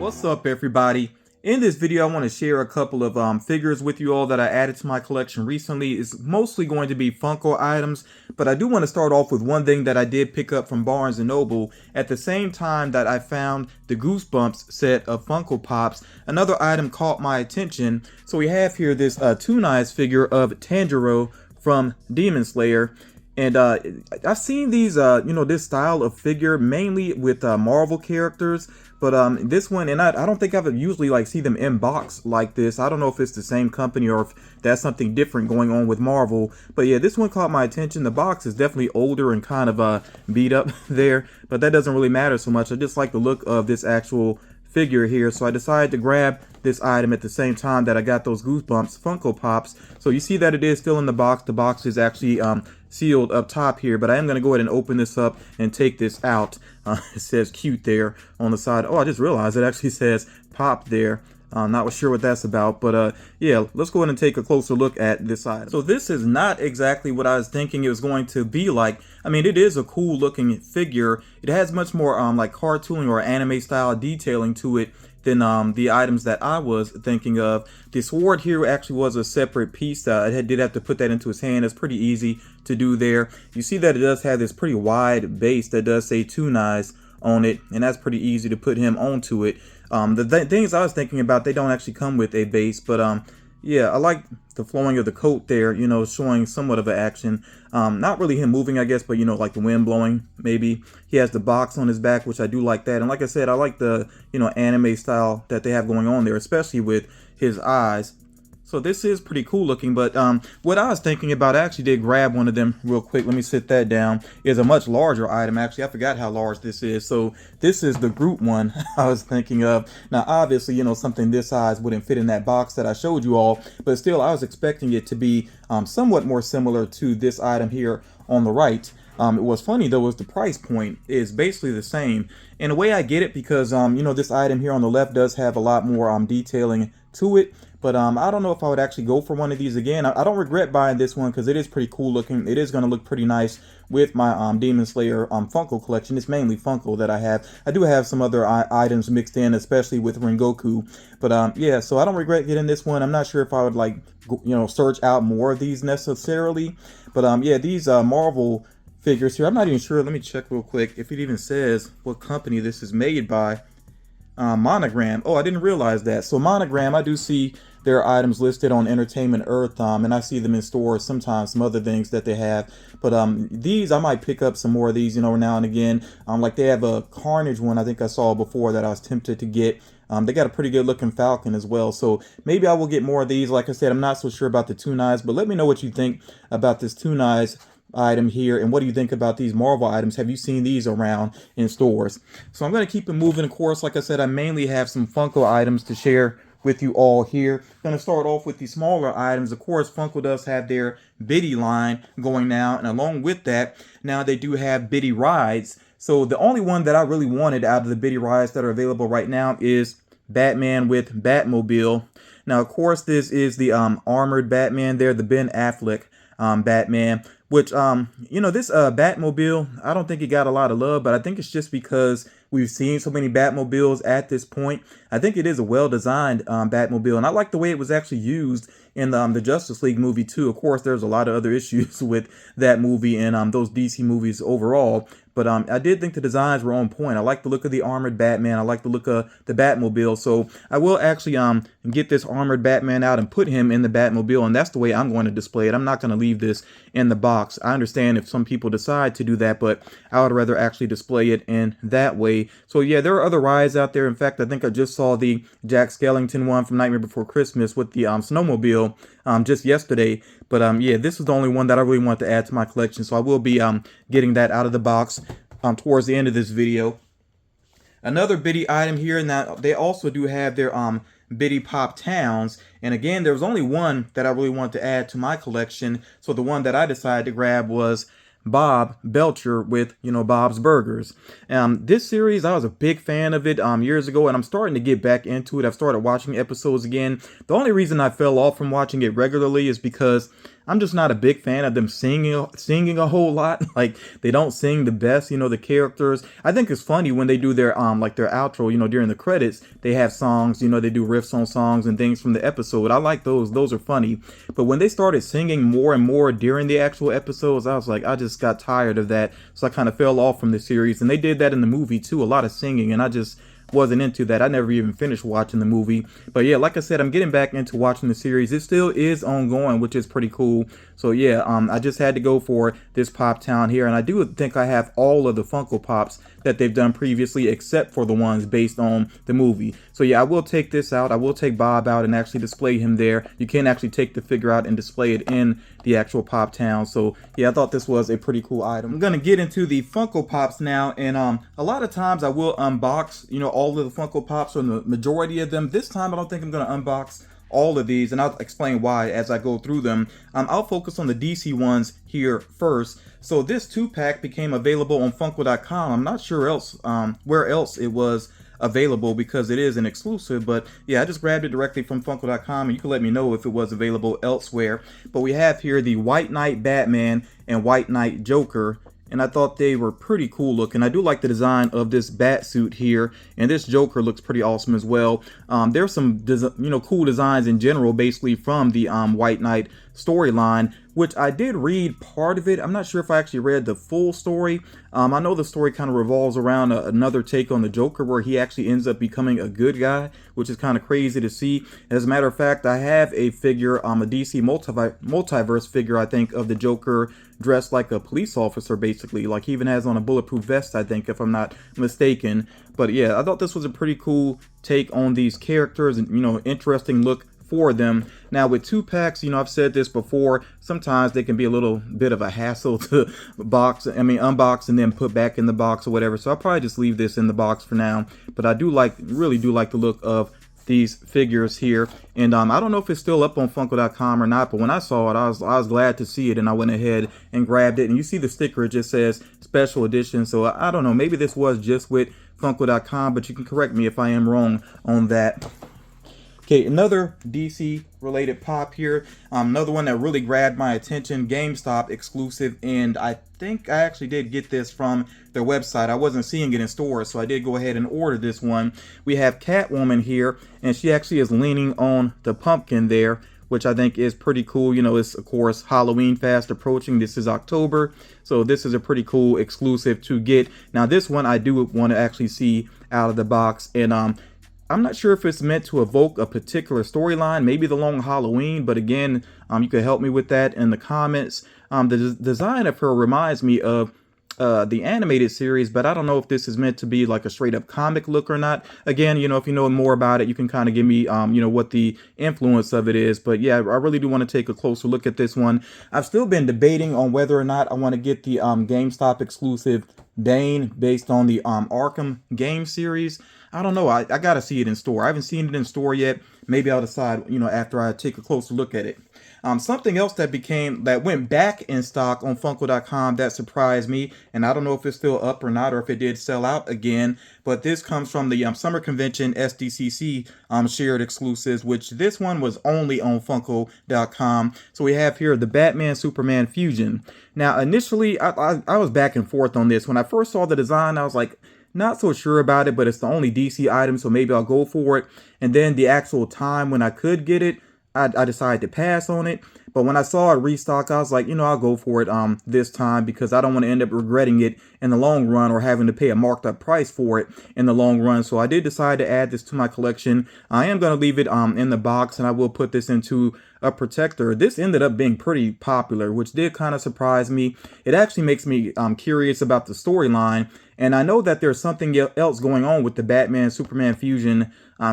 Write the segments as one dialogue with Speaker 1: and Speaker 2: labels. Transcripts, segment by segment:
Speaker 1: What's up, everybody? In this video, I want to share a couple of figures with you all that I added to my collection recently. It's mostly going to be Funko items, but I do want to start off with one thing that I did pick up from Barnes & Noble at the same time that I found the Goosebumps set of Funko Pops. Another item caught my attention. So we have here this Toon Eyes figure of Tanjiro from Demon Slayer. And I've seen these, this style of figure mainly with Marvel characters, but this one, and I don't think I've usually see them in box like this. I don't know if it's the same company or if that's something different going on with Marvel. But yeah, this one caught my attention. The box is definitely older and kind of beat up there, but that doesn't really matter so much. I just like the look of this actual figure here, so I decided to grab this item at the same time that I got those Goosebumps Funko Pops. So you see that it is still in the box. The box is actually sealed up top here, but I am going to go ahead and open this up and take this out. It says cute there on the side. Oh, I just realized it actually says pop there. I'm not sure what that's about, but yeah, let's go ahead and take a closer look at this item. So this is not exactly what I was thinking it was going to be like. I mean, it is a cool looking figure. It has much more like cartooning or anime style detailing to it than the items that I was thinking of. The sword here actually was a separate piece. I did have to put that into his hand. It's pretty easy to do there. You see that it does have this pretty wide base that does say Toon Eyes on it, and that's pretty easy to put him onto it. The things I was thinking about, they don't actually come with a base, but yeah, I like the flowing of the coat there, showing somewhat of an action. Not really him moving, I guess, but like the wind blowing, maybe. He has the box on his back, which I do like that. And like I said, I like the, anime style that they have going on there, especially with his eyes. So this is pretty cool looking, but what I was thinking about, I actually did grab one of them real quick. Let me sit that down. Is a much larger item, actually. I forgot how large this is. So this is the Groot one I was thinking of. Now, obviously, something this size wouldn't fit in that box that I showed you all, but still, I was expecting it to be somewhat more similar to this item here on the right. It was funny though, is the price point is basically the same. In a way, I get it because this item here on the left does have a lot more detailing to it. But I don't know if I would actually go for one of these again. I don't regret buying this one because it is pretty cool looking. It is going to look pretty nice with my Demon Slayer Funko collection. It's mainly Funko that I have. I do have some other items mixed in, especially with Rengoku. But yeah, so I don't regret getting this one. I'm not sure if I would search out more of these necessarily. But yeah, these Marvel figures here, I'm not even sure. Let me check real quick if it even says what company this is made by. Monogram. Oh, I didn't realize that. So Monogram, I do see their items listed on Entertainment Earth, and I see them in stores sometimes, some other things that they have. But these, I might pick up some more of these, now and again. Like they have a Carnage one I think I saw before that I was tempted to get. They got a pretty good looking Falcon as well, so maybe I will get more of these. Like I said, I'm not so sure about the Toon Eyes, but let me know what you think about this Toon Eyes item here, and what do you think about these Marvel items? Have you seen these around in stores? So I'm going to keep it moving. Of course, like I said, I mainly have some Funko items to share with you all here. I'm going to start off with the smaller items. Of course, Funko does have their Biddy line going now, and along with that, now they do have Biddy rides. So the only one that I really wanted out of the Biddy rides that are available right now is Batman with Batmobile. Now, of course, this is the armored Batman there, the Ben Affleck Batman, which this Batmobile, I don't think it got a lot of love, but I think it's just because we've seen so many Batmobiles at this point. I think it is a well-designed Batmobile, and I like the way it was actually used in the Justice League movie too. Of course, there's a lot of other issues with that movie and those DC movies overall, but I did think the designs were on point. I like the look of the armored Batman. I like the look of the Batmobile. So I will actually get this armored Batman out and put him in the Batmobile, and that's the way I'm going to display it. I'm not going to leave this in the box. I understand if some people decide to do that, but I would rather actually display it in that way. So yeah, there are other rides out there. In fact, I think I just saw the Jack Skellington one from Nightmare Before Christmas with the snowmobile just yesterday. But yeah, this is the only one that I really want to add to my collection, so I will be getting that out of the box towards the end of this video. Another Biddy item here. Now they also do have their Biddy Pop Towns, and again, there was only one that I really wanted to add to my collection. So the one that I decided to grab was Bob Belcher with, Bob's Burgers. This series, I was a big fan of it years ago, and I'm starting to get back into it. I've started watching episodes again. The only reason I fell off from watching it regularly is because I'm just not a big fan of them singing a whole lot. Like, they don't sing the best, the characters. I think it's funny when they do their like their outro, during the credits, they have songs, they do riffs on songs and things from the episode. I like those. Those are funny. But when they started singing more and more during the actual episodes, I was like, I just got tired of that. So I kind of fell off from the series. And they did that in the movie too, a lot of singing, and I just wasn't into that. I never even finished watching the movie. But yeah, like I said, I'm getting back into watching the series. It still is ongoing, which is pretty cool. So yeah, I just had to go for this Pop Town here, and I do think I have all of the Funko Pops that they've done previously, except for the ones based on the movie. So yeah, I will take this out. I will take Bob out and actually display him there. You can actually take the figure out and display it in the actual Pop Town. So yeah, I thought this was a pretty cool item. I'm gonna get into the Funko Pops now, and a lot of times I will unbox, all of the Funko Pops, or the majority of them. This time I don't think I'm gonna unbox all of these, and I'll explain why as I go through them. I'll focus on the DC ones here first. So this 2-pack became available on Funko.com. I'm not sure where else it was available, because it is an exclusive, but yeah, I just grabbed it directly from Funko.com, and you can let me know if it was available elsewhere. But we have here the White Knight Batman and White Knight Joker, and I thought they were pretty cool looking. I do like the design of this bat suit here, and this Joker looks pretty awesome as well. There's some cool designs in general, basically from the White Knight storyline, which I did read part of it. I'm not sure if I actually read the full story. I know the story kind of revolves around another take on the Joker, where he actually ends up becoming a good guy, which is kind of crazy to see. As a matter of fact, I have a figure, a DC multiverse figure, I think, of the Joker dressed like a police officer, basically. Like, he even has on a bulletproof vest, I think, if I'm not mistaken. But yeah, I thought this was a pretty cool take on these characters, and interesting look for them. Now with 2-packs, I've said this before, sometimes they can be a little bit of a hassle to unbox and then put back in the box or whatever. So I'll probably just leave this in the box for now. But I really do like the look of these figures here, and I don't know if it's still up on Funko.com or not, but when I saw it, I was glad to see it, and I went ahead and grabbed it. And you see the sticker, it just says special edition. So I don't know, maybe this was just with Funko.com, but you can correct me if I am wrong on that. Okay, another DC related pop here. Another one that really grabbed my attention, GameStop exclusive, and I think I actually did get this from their website. I wasn't seeing it in stores, so I did go ahead and order this one. We have Catwoman here, and she actually is leaning on the pumpkin there, which I think is pretty cool. It's, of course, Halloween fast approaching. This is October, so this is a pretty cool exclusive to get. Now, this one I do want to actually see out of the box, and I'm not sure if it's meant to evoke a particular storyline, maybe the Long Halloween, but again, you could help me with that in the comments. The design of her reminds me of the animated series, but I don't know if this is meant to be like a straight up comic look or not. Again, if you know more about it, you can kind of give me, what the influence of it is. But yeah, I really do want to take a closer look at this one. I've still been debating on whether or not I want to get the GameStop exclusive Bane based on the Arkham game series. I don't know. I gotta see it in store. I haven't seen it in store yet. Maybe I'll decide, after I take a closer look at it. Something else that went back in stock on Funko.com that surprised me, and I don't know if it's still up or not, or if it did sell out again, but this comes from the Summer Convention SDCC shared exclusives, which this one was only on Funko.com. So we have here the Batman Superman Fusion. Now, initially, I was back and forth on this. When I first saw the design, I was like, not so sure about it, but it's the only DC item, so maybe I'll go for it. And then the actual time when I could get it, I decided to pass on it. But when I saw it restock, I was like, I'll go for it this time, because I don't want to end up regretting it in the long run, or having to pay a marked up price for it in the long run. So I did decide to add this to my collection. I am going to leave it in the box, and I will put this into a protector. This ended up being pretty popular, which did kind of surprise me. It actually makes me curious about the storyline. And I know that there's something else going on with the Batman Superman Fusion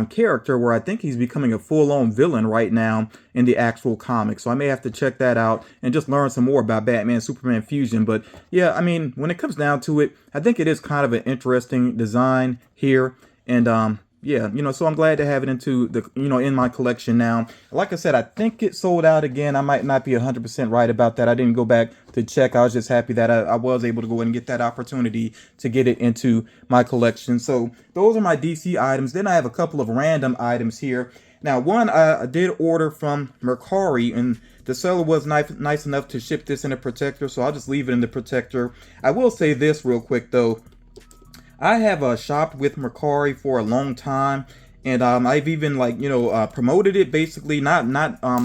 Speaker 1: character, where I think he's becoming a full-on villain right now in the actual comic. So I may have to check that out and just learn some more about Batman Superman Fusion. But yeah, when it comes down to it, I think it is kind of an interesting design here. And yeah, so I'm glad to have it into the, in my collection now. Like I said, I think it sold out again. I might not be 100% right about that. I didn't go back to check. I was just happy that I was able to go ahead and get that opportunity to get it into my collection. So those are my DC items. Then I have a couple of random items here. Now, one I did order from Mercari, and the seller was nice enough to ship this in a protector, so I'll just leave it in the protector. I will say this real quick though. I have shopped with Mercari for a long time, and I've even promoted it, basically not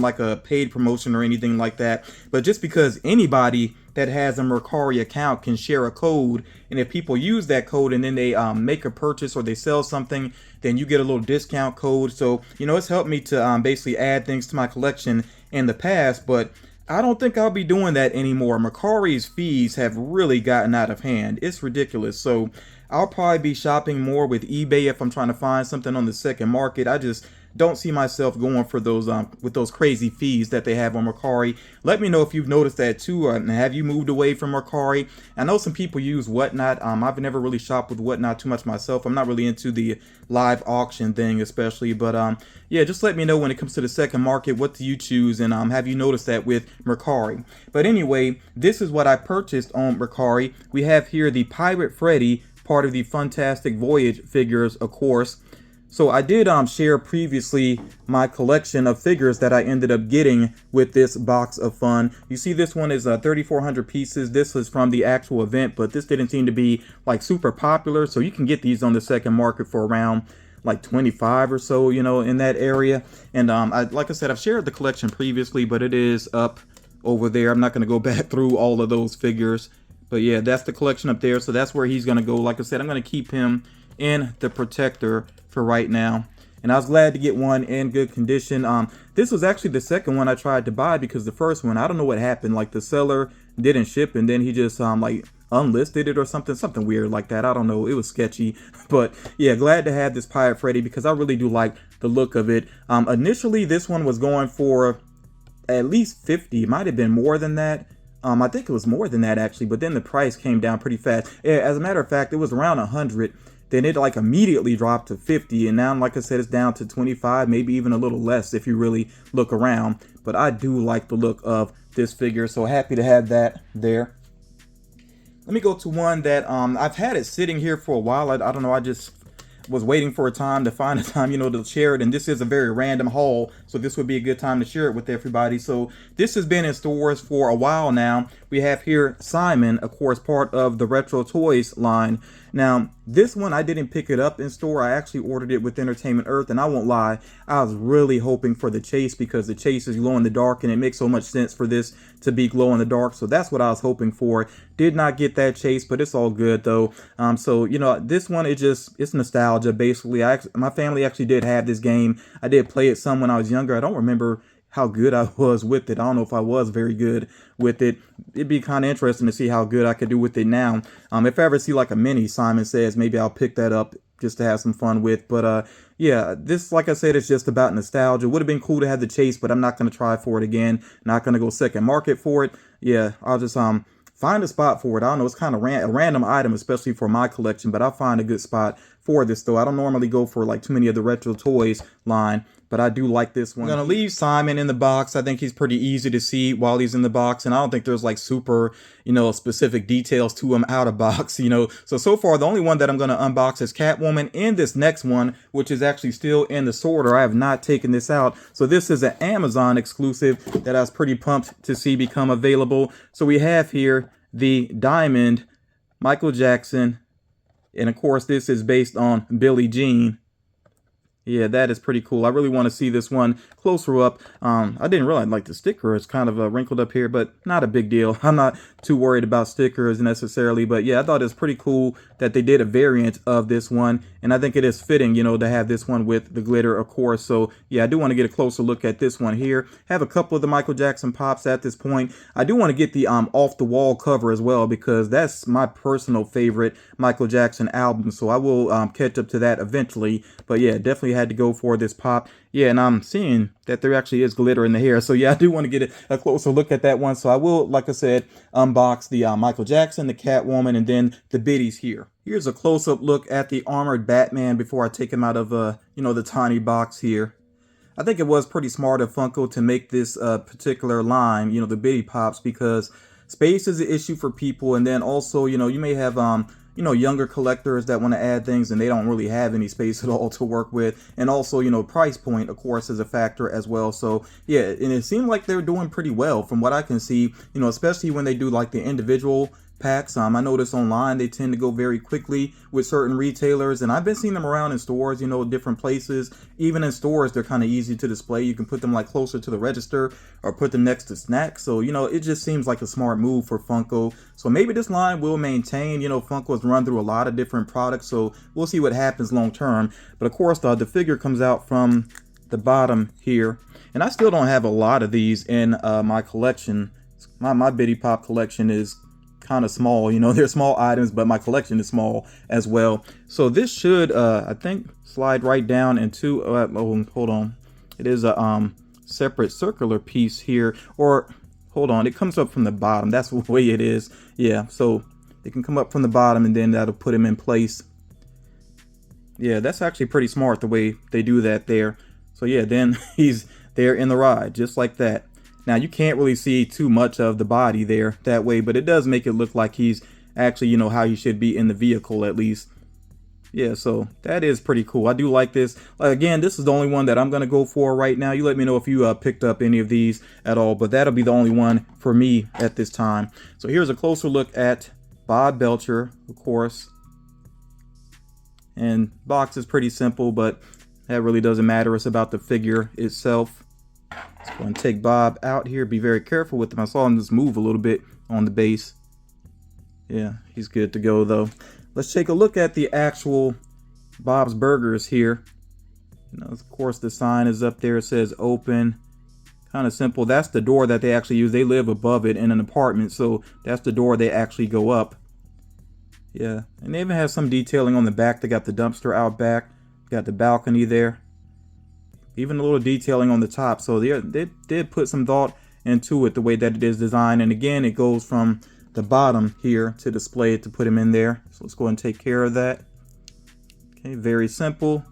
Speaker 1: like a paid promotion or anything like that, but just because anybody that has a Mercari account can share a code, and if people use that code and then they make a purchase or they sell something, then you get a little discount code. So it's helped me to basically add things to my collection in the past, but I don't think I'll be doing that anymore. Mercari's fees have really gotten out of hand. It's ridiculous. So I'll probably be shopping more with eBay if I'm trying to find something on the second market. I just don't see myself going for those with those crazy fees that they have on Mercari. Let me know if you've noticed that too, and have you moved away from Mercari? I know some people use Whatnot. I've never really shopped with Whatnot too much myself. I'm not really into the live auction thing especially, but yeah, just let me know when it comes to the second market, what do you choose, and have you noticed that with Mercari? But anyway, this is what I purchased on Mercari. We have here the Pirate Freddy, part of the Fantastic Voyage figures, of course. So I did share previously my collection of figures that I ended up getting with this box of fun. You see, this one is 3,400 pieces. This is from the actual event, but this didn't seem to be like super popular. So you can get these on the second market for around like 25 or so, in that area. And like I said, I've shared the collection previously, but it is up over there. I'm not going to go back through all of those figures. But yeah, that's the collection up there. So that's where he's going to go. Like I said, I'm going to keep him in the protector for right now. And I was glad to get one in good condition. This was actually the second one I tried to buy, because the first one, I don't know what happened. Like the seller didn't ship, and then he just like unlisted it or something weird like that. I don't know. It was sketchy. But yeah, glad to have this Pirate Freddy because I really do like the look of it. Initially, this one was going for at least 50. It might have been more than that. I think it was more than that actually, but then the price came down pretty fast. As a matter of fact, it was around 100. Then it like immediately dropped to 50, and now, like I said, it's down to 25, maybe even a little less if you really look around. But I do like the look of this figure, so happy to have that there. Let me go to one that I've had it sitting here for a while. I don't know, I just was waiting for a time to find a time, to share it. And this is a very random haul, so this would be a good time to share it with everybody. So this has been in stores for a while now. We have here Simon, of course, part of the Retro Toys line. Now, this one, I didn't pick it up in store. I actually ordered it with Entertainment Earth, and I won't lie, I was really hoping for the chase because the chase is glow in the dark, and it makes so much sense for this to be glow in the dark. So that's what I was hoping for. Did not get that chase, but it's all good though. So this one, it's nostalgia basically. My family actually did have this game. I did play it some when I was younger. I don't remember how good I was with it. I don't know if I was very good with it. It'd be kind of interesting to see how good I could do with it now. If I ever see like a mini Simon Says, maybe I'll pick that up just to have some fun with. But yeah, this, like I said, it's just about nostalgia. Would have been cool to have the chase, but I'm not going to try for it again. Not going to go second market for it. Yeah, I'll just find a spot for it. I don't know, it's kind of a random item, especially for my collection, but I'll find a good spot for this though. I don't normally go for like too many of the Retro Toys line, but I do like this one. I'm gonna leave Simon in the box. I think he's pretty easy to see while he's in the box, and I don't think there's like super, specific details to him out of box, So far, the only one that I'm gonna unbox is Catwoman, and this next one, which is actually still in the sorter. I have not taken this out. So this is an Amazon exclusive that I was pretty pumped to see become available. So we have here the Diamond Michael Jackson, and of course this is based on Billie Jean. Yeah, that is pretty cool. I really want to see this one closer up. I didn't realize like the sticker is kind of wrinkled up here, but not a big deal. I'm not too worried about stickers necessarily, but yeah, I thought it was pretty cool that they did a variant of this one, and I think it is fitting, to have this one with the glitter, of course. So yeah, I do want to get a closer look at this one here. Have a couple of the Michael Jackson pops at this point. I do want to get the off the wall cover as well, because that's my personal favorite Michael Jackson album. So I will catch up to that eventually. But yeah, definitely had to go for this pop. Yeah, and I'm seeing that there actually is glitter in the hair. So yeah, I do want to get a closer look at that one. So I will, like I said, unbox the Michael Jackson, the Catwoman, and then the biddies here. Here's a close-up look at the armored Batman before I take him out of, the tiny box here. I think it was pretty smart of Funko to make this particular line, the biddy pops, because space is an issue for people. And then also, you may have, you know, younger collectors that want to add things and they don't really have any space at all to work with. And also, you know, price point, of course, is a factor as well. So yeah, and it seemed like they're doing pretty well from what I can see, you know, especially when they do like the individual packs. I notice online they tend to go very quickly with certain retailers, and I've been seeing them around in stores, you know, different places. Even in stores, they're kind of easy to display. You can put them like closer to the register or put them next to snacks. So, you know, it just seems like a smart move for Funko. So maybe this line will maintain. You know, Funko has run through a lot of different products, so we'll see what happens long term. But of course, the figure comes out from the bottom here, and I still don't have a lot of these in my collection. My Bitty Pop collection is kind of small, you know, they're small items, but my collection is small as well. So this should I think slide right down into oh, hold on, it is a separate circular piece here, or hold on, it comes up from the bottom. That's the way it is. Yeah, so it can come up from the bottom and then that'll put him in place. Yeah, that's actually pretty smart the way they do that there. So yeah, then he's there in the ride just like that. Now you can't really see too much of the body there that way, but it does make it look like he's actually, you know, how he should be in the vehicle at least. Yeah, so that is pretty cool. I do like this. Again, this is the only one that I'm going to go for right now. You let me know if you picked up any of these at all, but that'll be the only one for me at this time. So here's a closer look at Bob Belcher, of course. And box is pretty simple, but that really doesn't matter. It's about the figure itself. Let's go and take Bob out here. Be very careful with him. I saw him just move a little bit on the base. Yeah, he's good to go though. Let's take a look at the actual Bob's Burgers here. You know, of course, the sign is up there. It says open. Kind of simple. That's the door that they actually use. They live above it in an apartment, so that's the door they actually go up. Yeah, and they even have some detailing on the back. They got the dumpster out back. Got the balcony there. Even a little detailing on the top. So they did put some thought into it, the way that it is designed. And again, it goes from the bottom here to display it, to put him in there. So let's go ahead and take care of that. Okay, very simple.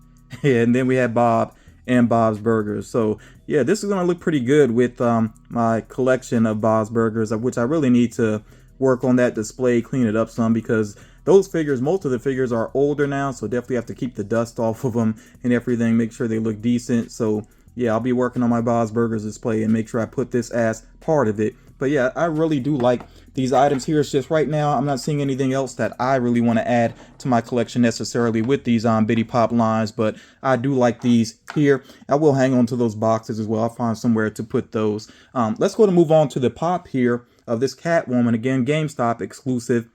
Speaker 1: And then we have Bob and Bob's Burgers. So yeah, this is going to look pretty good with my collection of Bob's Burgers, which I really need to work on that display, clean it up some, because those figures, most of the figures are older now, so definitely have to keep the dust off of them and everything, make sure they look decent. So yeah, I'll be working on my Bob's Burgers display and make sure I put this as part of it. But yeah, I really do like these items here. It's just right now I'm not seeing anything else that I really want to add to my collection necessarily with these Bitty Pop lines, but I do like these here. I will hang on to those boxes as well. I'll find somewhere to put those. Let's go to move on to the pop here of this Catwoman. Again, GameStop exclusive.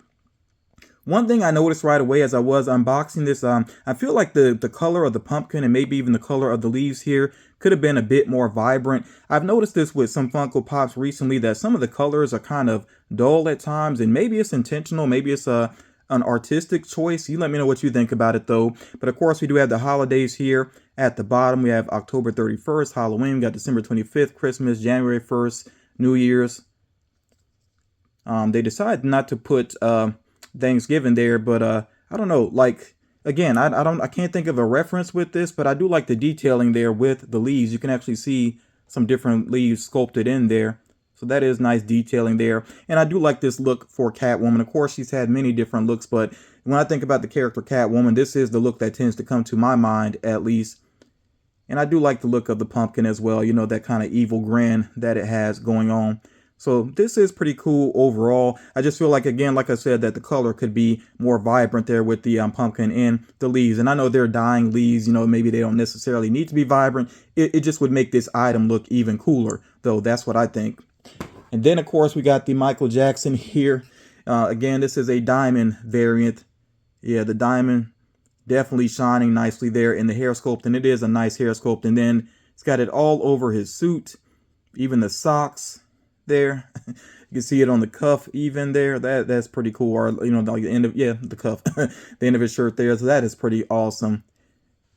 Speaker 1: One thing I noticed right away as I was unboxing this, I feel like the color of the pumpkin and maybe even the color of the leaves here could have been a bit more vibrant. I've noticed this with some Funko Pops recently, that some of the colors are kind of dull at times, and maybe it's intentional, maybe it's an artistic choice. You let me know what you think about it though. But of course, we do have the holidays here at the bottom. We have October 31st, Halloween. We got December 25th, Christmas, January 1st, New Year's. They decided not to put Thanksgiving there, but I don't know, like, again, I can't think of a reference with this, but I do like the detailing there with the leaves. You can actually see some different leaves sculpted in there, so that is nice detailing there. And I do like this look for Catwoman. Of course, she's had many different looks, but when I think about the character Catwoman, this is the look that tends to come to my mind, at least. And I do like the look of the pumpkin as well, you know, that kind of evil grin that it has going on. So this is pretty cool overall. I just feel like, again, like I said, that the color could be more vibrant there with the pumpkin and the leaves. And I know they're dying leaves, you know, maybe they don't necessarily need to be vibrant. It just would make this item look even cooler, though. That's what I think. And then, of course, we got the Michael Jackson here. Again, this is a diamond variant. Yeah, the diamond definitely shining nicely there in the hair sculpt. And it is a nice hair sculpt. And then it's got it all over his suit, even the socks there. You can see it on the cuff even there. That's pretty cool. Or, you know, like the end of, yeah, the cuff, the end of his shirt there. So that is pretty awesome.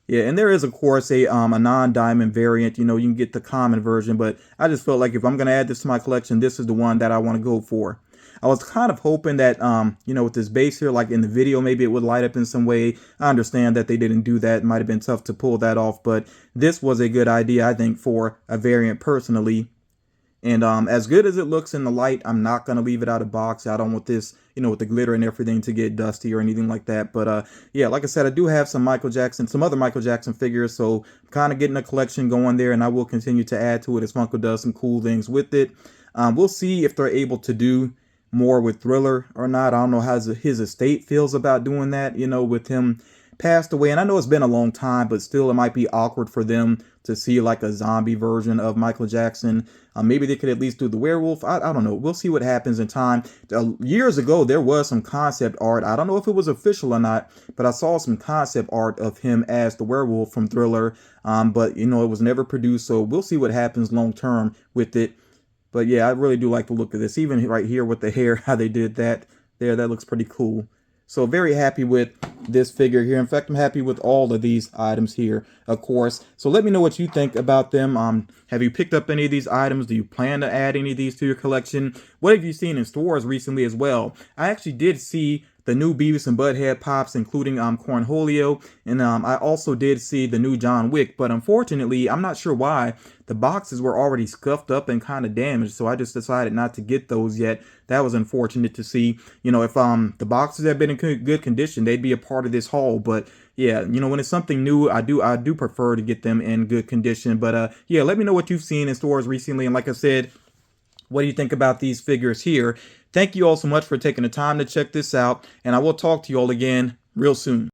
Speaker 1: Yeah, and there is, of course, a non-diamond variant. You know, you can get the common version, but I just felt like if I'm going to add this to my collection, this is the one that I want to go for. I was kind of hoping that, you know, with this base here, like in the video, maybe it would light up in some way. I understand that they didn't do that. It might have been tough to pull that off, but this was a good idea, I think, for a variant personally. And as good as it looks in the light, I'm not going to leave it out of box. I don't want this, with the glitter and everything to get dusty or anything like that. But yeah, like I said, I do have some other Michael Jackson figures. So I'm kind of getting a collection going there, and I will continue to add to it as Funko does some cool things with it. We'll see if they're able to do more with Thriller or not. I don't know how his estate feels about doing that, with him passed away. And I know it's been a long time, but still it might be awkward for them to see like a zombie version of Michael Jackson. Maybe they could at least do the werewolf. I don't know. We'll see what happens in time. Years ago, there was some concept art. I don't know if it was official or not, but I saw some concept art of him as the werewolf from Thriller. But, it was never produced. So we'll see what happens long term with it. But yeah, I really do like the look of this. Even right here with the hair, how they did that there, that looks pretty cool. So very happy with this figure here. In fact, I'm happy with all of these items here, of course. So let me know what you think about them. Have you picked up any of these items? Do you plan to add any of these to your collection? What have you seen in stores recently as well? I actually did see the new Beavis and Butthead Pops, including Cornholio, and I also did see the new John Wick, but unfortunately, I'm not sure why. The boxes were already scuffed up and kind of damaged, so I just decided not to get those yet. That was unfortunate to see. If the boxes had been in good condition, they'd be a part of this haul, but yeah, when it's something new, I do prefer to get them in good condition. But yeah, let me know what you've seen in stores recently, and like I said, what do you think about these figures here? Thank you all so much for taking the time to check this out, and I will talk to you all again real soon.